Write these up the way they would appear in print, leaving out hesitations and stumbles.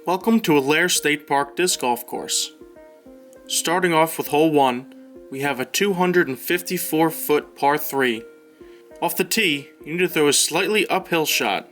Welcome to Allaire State Park Disc Golf Course. Starting off with hole 1, we have a 254-foot par 3. Off the tee, you need to throw a slightly uphill shot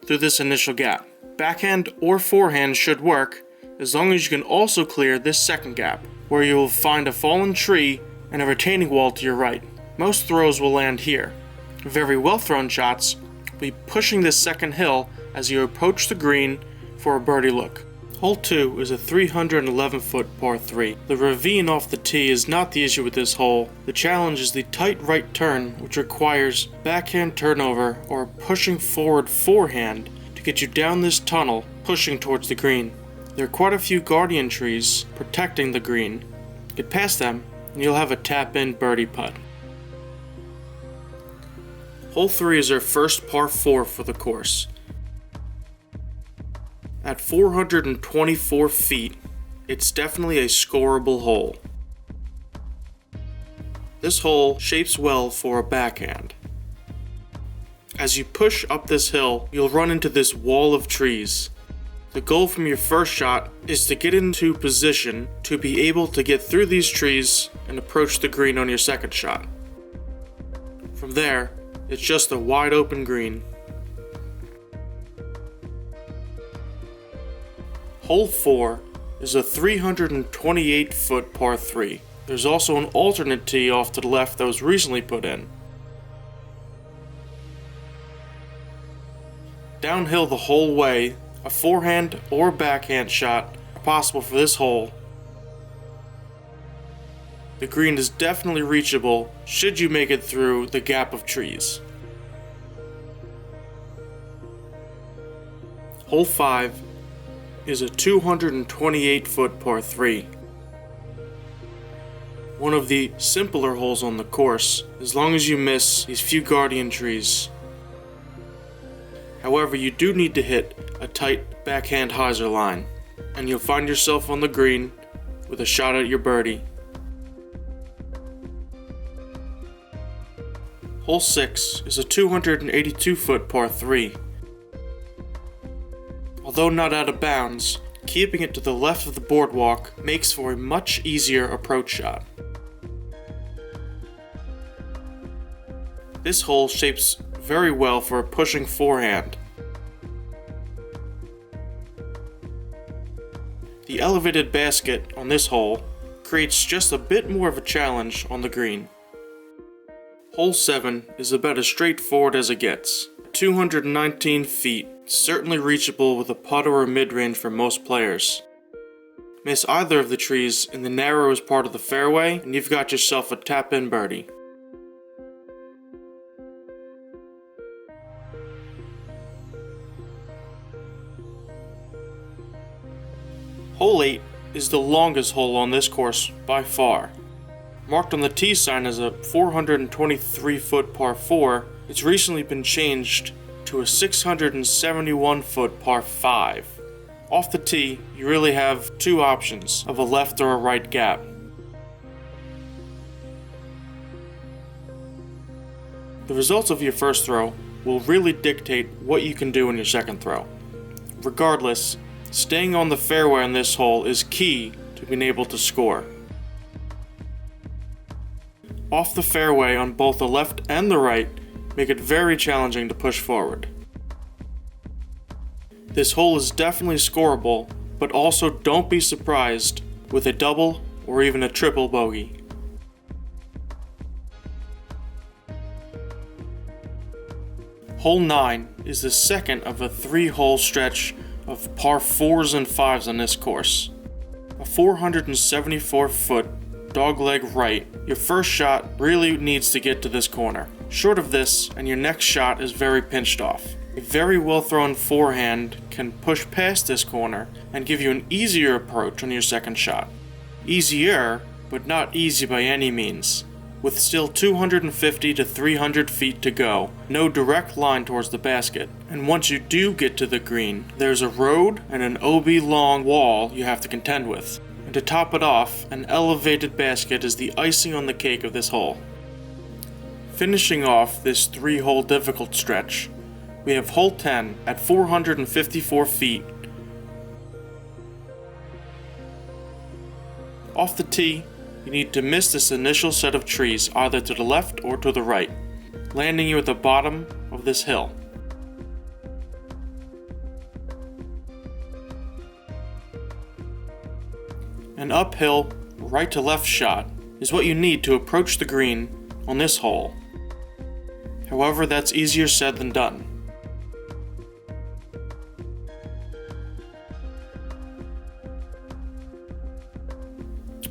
through this initial gap. Backhand or forehand should work, as long as you can also clear this second gap, where you will find a fallen tree and a retaining wall to your right. Most throws will land here. Very well thrown shots will be pushing this second hill as you approach the green for a birdie look. Hole 2 is a 311-foot par 3. The ravine off the tee is not the issue with this hole. The challenge is the tight right turn, which requires backhand turnover or pushing forward forehand to get you down this tunnel, pushing towards the green. There are quite a few guardian trees protecting the green. Get past them, and you'll have a tap-in birdie putt. Hole 3 is our first par 4 for the course. At 424 feet, it's definitely a scoreable hole. This hole shapes well for a backhand. As you push up this hill, you'll run into this wall of trees. The goal from your first shot is to get into position to be able to get through these trees and approach the green on your second shot. From there, it's just a wide open green. Hole 4 is a 328-foot par 3. There's also an alternate tee off to the left that was recently put in. Downhill the whole way, a forehand or backhand shot are possible for this hole. The green is definitely reachable should you make it through the gap of trees. Hole 5 is a 228-foot par 3. One of the simpler holes on the course, as long as you miss these few guardian trees. However, you do need to hit a tight backhand hyzer line, and you'll find yourself on the green with a shot at your birdie. Hole 6 is a 282-foot par 3. Although not out of bounds, keeping it to the left of the boardwalk makes for a much easier approach shot. This hole shapes very well for a pushing forehand. The elevated basket on this hole creates just a bit more of a challenge on the green. Hole 7 is about as straightforward as it gets. 219 feet, certainly reachable with a putt or a mid-range for most players. Miss either of the trees in the narrowest part of the fairway, and you've got yourself a tap-in birdie. Hole 8 is the longest hole on this course by far. Marked on the tee sign as a 423-foot par 4, it's recently been changed to a 671-foot par 5. Off the tee, you really have two options of a left or a right gap. The results of your first throw will really dictate what you can do in your second throw. Regardless, staying on the fairway on this hole is key to being able to score. Off the fairway on both the left and the right make it very challenging to push forward. This hole is definitely scoreable, but also don't be surprised with a double or even a triple bogey. Hole 9 is the second of a 3-hole stretch of par 4s and 5s on this course. A 474-foot dogleg right. Your first shot really needs to get to this corner. Short of this, and your next shot is very pinched off. A very well thrown forehand can push past this corner and give you an easier approach on your second shot. Easier, but not easy by any means. With still 250 to 300 feet to go, no direct line towards the basket, and once you do get to the green, there's a road and an OB long wall you have to contend with. And to top it off, an elevated basket is the icing on the cake of this hole. Finishing off this 3-hole difficult stretch, we have hole 10 at 454 feet Off the tee, you need to miss this initial set of trees either to the left or to the right, landing you at the bottom of this hill. An uphill, right to left shot is what you need to approach the green on this hole. However, that's easier said than done.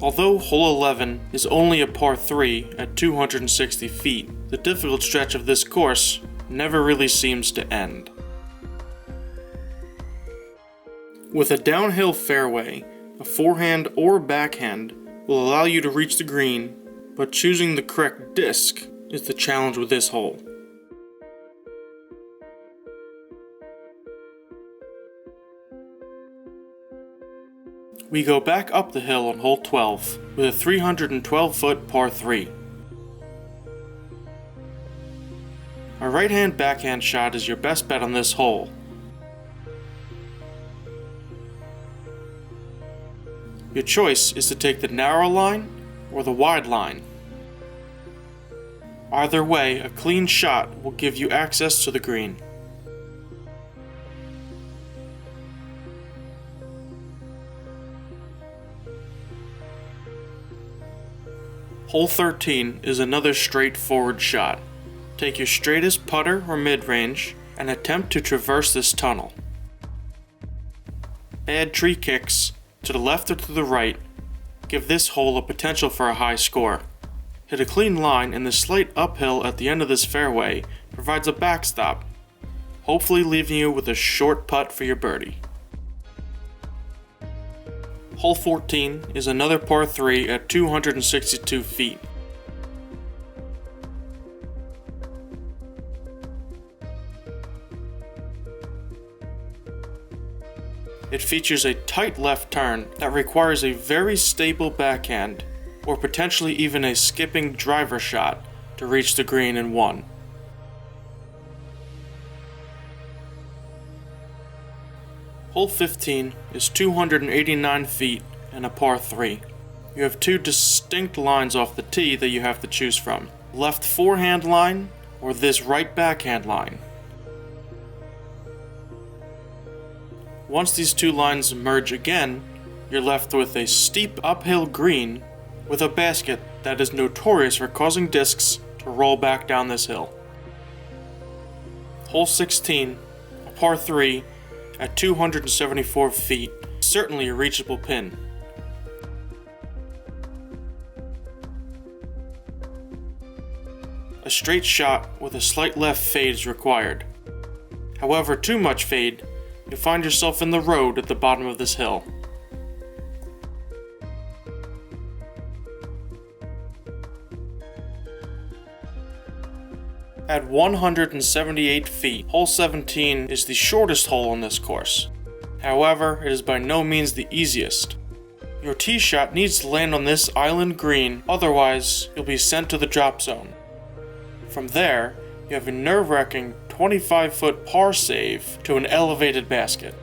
Although hole 11 is only a par 3 at 260 feet, the difficult stretch of this course never really seems to end. With a downhill fairway, a forehand or backhand will allow you to reach the green, but choosing the correct disc is the challenge with this hole. We go back up the hill on hole 12 with a 312-foot par 3. A right-hand backhand shot is your best bet on this hole. Your choice is to take the narrow line or the wide line. Either way, a clean shot will give you access to the green. Hole 13 is another straightforward shot. Take your straightest putter or mid-range and attempt to traverse this tunnel. Add tree kicks to the left or to the right. Give this hole a potential for a high score. Hit a clean line, and the slight uphill at the end of this fairway provides a backstop, hopefully leaving you with a short putt for your birdie. Hole 14 is another par 3 at 262 feet. It features a tight left turn that requires a very stable backhand, or potentially even a skipping driver shot to reach the green in one. Hole 15 is 289 feet and a par 3. You have two distinct lines off the tee that you have to choose from: left forehand line or this right backhand line. Once these two lines merge again, you're left with a steep uphill green with a basket that is notorious for causing discs to roll back down this hill. Hole 16, a par 3 at 274 feet, certainly a reachable pin. A straight shot with a slight left fade is required. However, too much fade, you'll find yourself in the road at the bottom of this hill. At 178 feet, hole 17 is the shortest hole on this course. However, it is by no means the easiest. Your tee shot needs to land on this island green, otherwise you'll be sent to the drop zone. From there, you have a nerve-wracking 25-foot par save to an elevated basket.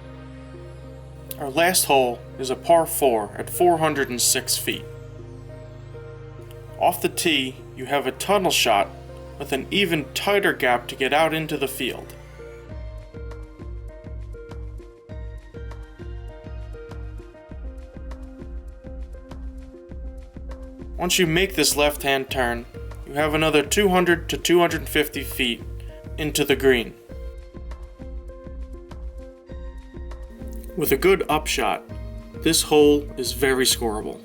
Our last hole is a par 4 at 406 feet. Off the tee, you have a tunnel shot with an even tighter gap to get out into the field. Once you make this left-hand turn, you have another 200 to 250 feet into the green. With a good upshot, this hole is very scoreable.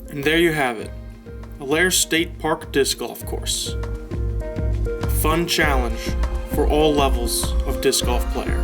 And there you have it, Allaire State Park Disc Golf Course. A fun challenge for all levels of disc golf player.